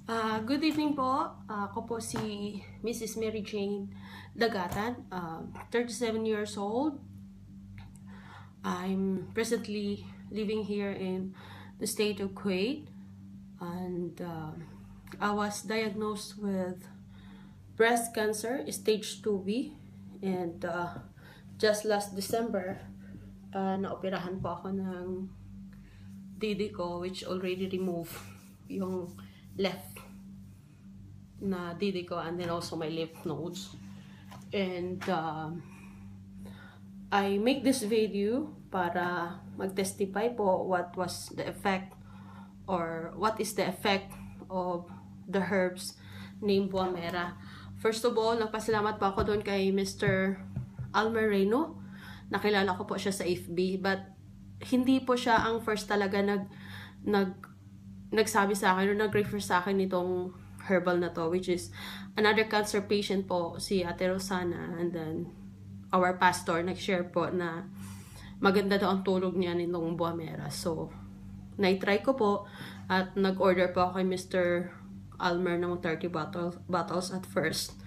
Good evening po. Ako po si Mrs. Mary Jane Dagatan, 37 years old. I'm presently living here in the state of Kuwait, and I was diagnosed with breast cancer, stage 2B, and just last December, naoperahan po ako ng didi ko, which already removed yung left na didi ko, and then also my lymph nodes. And I make this video para mag-testify po what was the effect, or what is the effect of the herbs named Buah Merah. First of all, nagpasalamat po ako doon kay Mr. Almer Reno. Nakilala ko po siya sa FB, but hindi po siya ang first talaga nagsabi sa akin o nag-refer sa akin itong herbal na to, which is another cancer patient po, si Ate Rosana, and then our pastor nag-share po na maganda daw ang tulog niya nitong Buah Merah. So, na-try ko po at nag-order po ako kay Mr. Almer ng 30 bottles at first.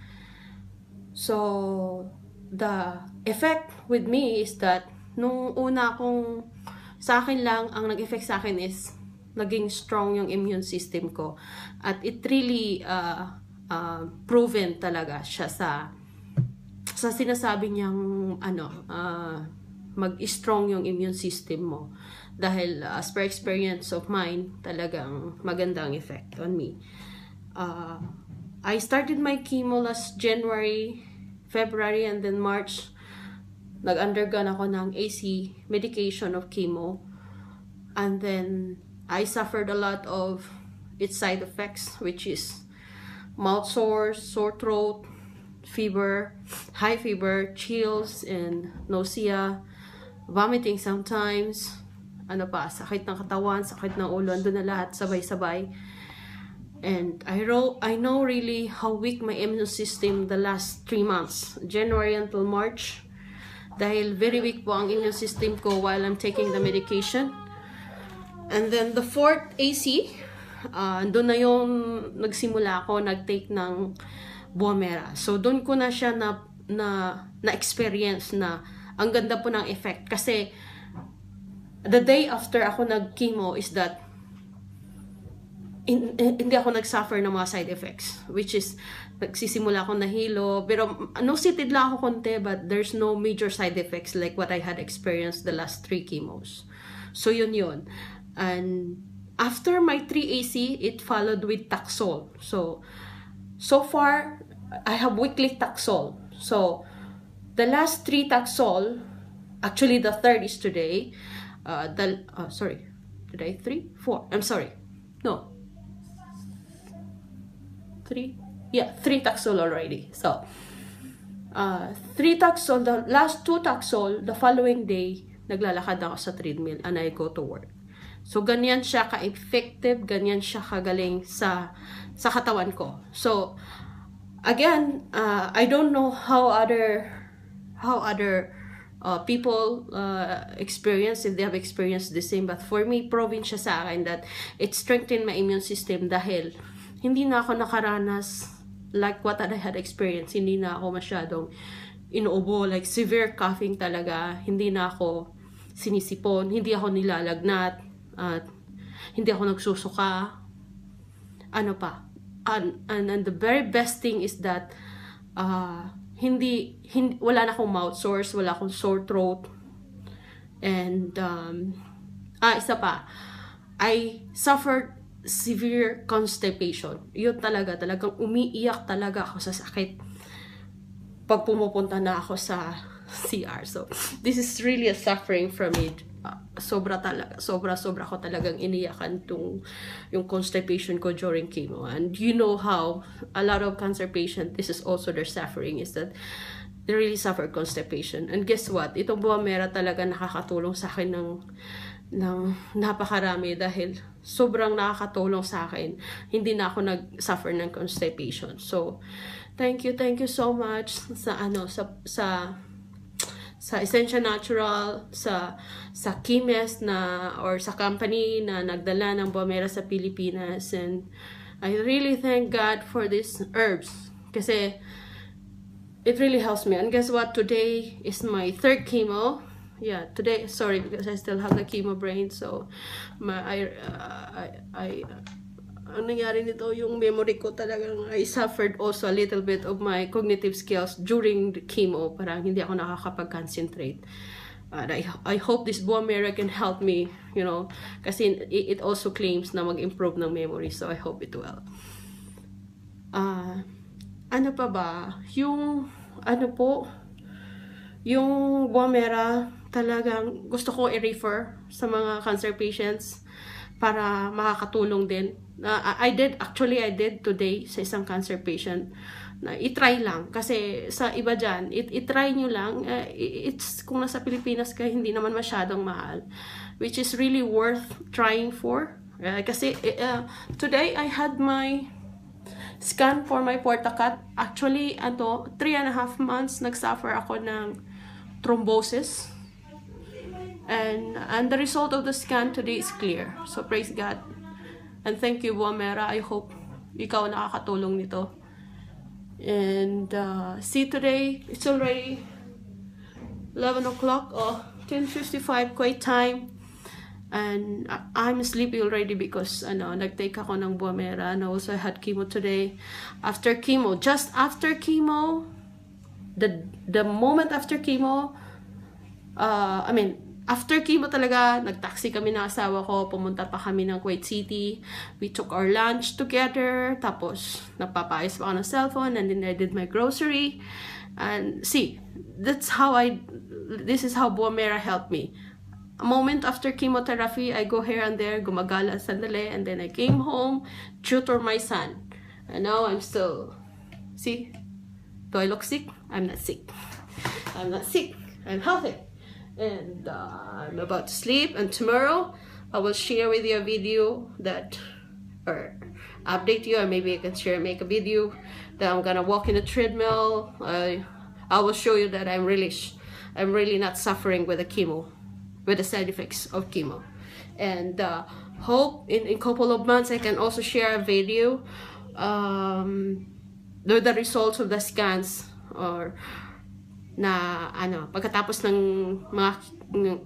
So, the effect with me is that nung una kong, sa akin lang, ang nag-effect sa akin is naging strong yung immune system ko. At it really proven talaga siya sa sinasabi niyang mag-strong yung immune system mo. Dahil as per experience of mine, talagang magandang effect on me. I started my chemo last January, February, and then March. Nag-undergone ako ng AC medication of chemo. And then I suffered a lot of its side effects, which is mouth sores, sore throat, fever, high fever, chills, and nausea, vomiting sometimes, sakit ng katawan, sakit ng ulo, andun na lahat, sabay-sabay. And I know really how weak my immune system the last 3 months, January until March, dahil very weak po ang immune system ko while I'm taking the medication. And then the fourth AC, doon na yung nagsimula ako, nag-take ng Buah Merah. So doon ko na siya na-experience na ang ganda po ng effect. Kasi the day after ako nag-chemo is that hindi ako nag-suffer ng mga side effects. Which is, nagsisimula akong nahilo. Pero no-seated lang ako konti, but there's no major side effects like what I had experienced the last 3 chemos. So yun. And after my 3 AC, it followed with Taxol. So far, I have weekly Taxol. So the last 3 Taxol, actually the third is today. Sorry, today 3, 4. I'm sorry, no, 3. Yeah, 3 Taxol already. So 3 Taxol. The last 2 Taxol, the following day, naglalakad ako sa treadmill and I go to work. So, ganyan siya ka-effective, ganyan siya kagaling sa katawan ko. So, again, I don't know how other people experience, if they have experienced the same. But for me, proven siya sa akin that it strengthened my immune system dahil hindi na ako nakaranas like what I had experienced. Hindi na ako masyadong inuubo, like severe coughing talaga. Hindi na ako sinisipon, hindi ako nilalagnat, at hindi ako nagsusuka. And the very best thing is that wala na akong mouth sores, wala akong sore throat. And isa pa, I suffered severe constipation. Yun talagang umiiyak talaga ako sa sakit pag pumupunta na ako sa CR. So this is really a suffering from it. Sobra ko talagang iniyakan yung constipation ko during chemo. And you know how a lot of cancer patients, this is also their suffering, is that they really suffer constipation. And guess what? Itong Buah Merah talaga nakakatulong sa akin ng napakarami dahil sobrang nakakatulong sa akin. Hindi na ako nag-suffer ng constipation. So, thank you so much sa Essentia Natural, sa chemist na or sa company na nagdala ng Buah Merah sa Pilipinas, and I really thank God for these herbs kasi it really helps me. And guess what? Today is my 3rd chemo. Yeah, today, sorry, because I still have the chemo brain. So, ang nangyari nito, yung memory ko talagang, I suffered also a little bit of my cognitive skills during the chemo. Parang hindi ako nakakapag-concentrate. I hope this bone marrow can help me, you know, kasi it also claims na mag-improve ng memory. So, I hope it will. Ano pa ba? Yung, ano po, yung bone marrow, talagang gusto ko i-refer sa mga cancer patients para makakatulong din. I did today sa isang cancer patient na i-try lang. Kasi sa iba dyan, i-try nyo lang. It's, kung nasa Pilipinas ka, hindi naman masyadong mahal. Which is really worth trying for. Kasi today, I had my scan for my portacat. Actually, 3.5 months nagsuffer ako ng thrombosis. And the result of the scan today is clear. So praise God. And thank you, bone marrow. I hope ikaw nakakatulong nito. And see, today it's already 11 o'clock or 10:55 Kuwait time. And I'm sleepy already because nag-take ako ng bone marrow. And also I had chemo today. After chemo, just after chemo, the moment after chemo, after chemo talaga, nag-taxi kami ng asawa ko, pumunta pa kami ng Kuwait City. We took our lunch together, tapos nagpapayos pa ako ng cellphone, and then I did my grocery. And see, this is how bone marrow helped me. A moment after chemotherapy, I go here and there, gumagala sandali, and then I came home, tutor my son. And now I'm still, see, do I look sick? I'm not sick. I'm not sick. I'm healthy. And I'm about to sleep, and tomorrow I will share with you a video or update you, or maybe I can make a video that I'm gonna walk in a treadmill. I will show you that I'm really not suffering with the chemo, with the side effects of chemo. And hope in a couple of months I can also share a video the results of the scans, or na pagkatapos ng mga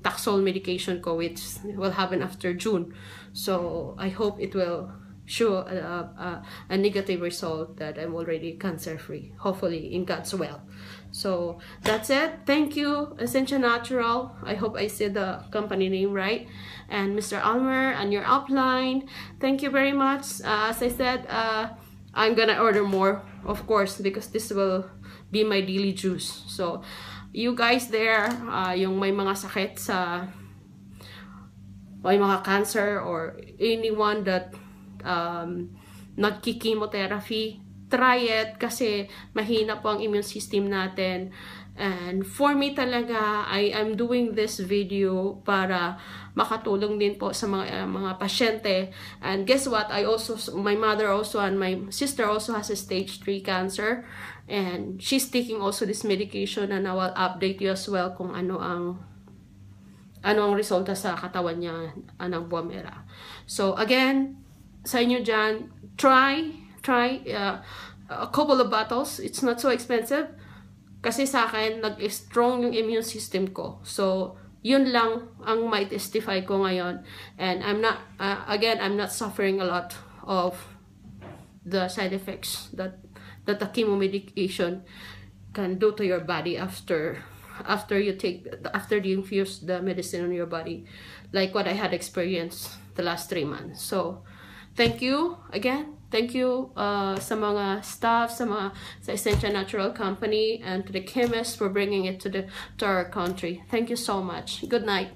Taxol medication ko, which will happen after June. So I hope it will show a negative result that I'm already cancer free, hopefully in God's will. So that's it. Thank you, Essentia Natural. I hope I said the company name right. And Mr. Almer and your upline, thank you very much. As I said, I'm gonna order more, of course, because this will be my daily juice. So you guys there, yung may mga sakit sa, may mga cancer, or anyone that nagki-chemotherapy, try it kasi mahina po ang immune system natin. And for me talaga, I'm doing this video para makatulong din po sa mga pasyente. And guess what? My mother also and my sister also has a stage 3 cancer. And she's taking also this medication, and I will update you as well kung ano ang resulta sa katawan niya ng bone marrow. So again, sa inyo dyan, try a couple of bottles. It's not so expensive. Kasi sa akin, nag-strong yung immune system ko. So, yun lang ang may testify ko ngayon. And I'm not, I'm not suffering a lot of the side effects that the chemo medication can do to your body after you infuse the medicine on your body, like what I had experienced the last 3 months. So, thank you again. Thank you sa mga staff, sa Essentia Natural Company, and to the chemists for bringing it to our country. Thank you so much. Good night.